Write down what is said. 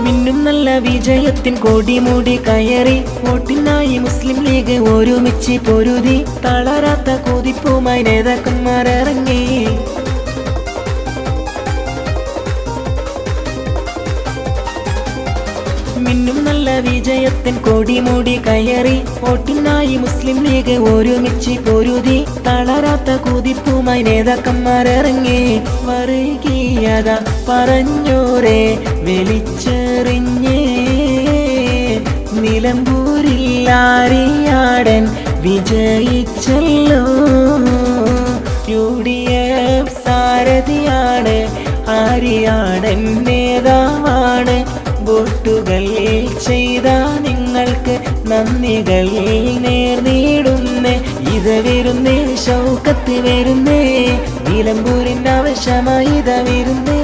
മിന്നും നല്ല വിജയത്തിൻ കൊടിമൂടി കയറി വോട്ടിനായി മുസ്ലിം ലീഗ് ഒരുമിച്ച് പൊരുതി തളരാത്ത കുതിപ്പുമായി നേതാക്കന്മാർ ഇറങ്ങി. മിന്നും നല്ല വിജയത്തിൻ കൊടിമൂടി കയറി വോട്ടിനായി മുസ്ലിം ലീഗ് ഒരുമിച്ച് പൊരുതി തളരാത്ത കുതിപ്പുമായി നേതാക്കന്മാർ ഇറങ്ങി. വർഗീയത പറഞ്ഞോരെ വലിച്ചെറിഞ്ഞ് നിലമ്പൂരിൽ ആര്യാടൻ വിജയിച്ചല്ലോ. UDF സാരഥിയാണ്, ആര്യാടൻ നേതാവാണ്. വോട്ടുകൾ ചെയ്ത നിങ്ങൾക്ക് നന്ദികൾ നേർന്നിടുന്നേ. ഇത് വരുന്നേ ഷൗക്കത്ത് വരുന്നേ, നിലമ്പൂരിൻ്റെ ആവശ്യമായി ഇത വരുന്നേ.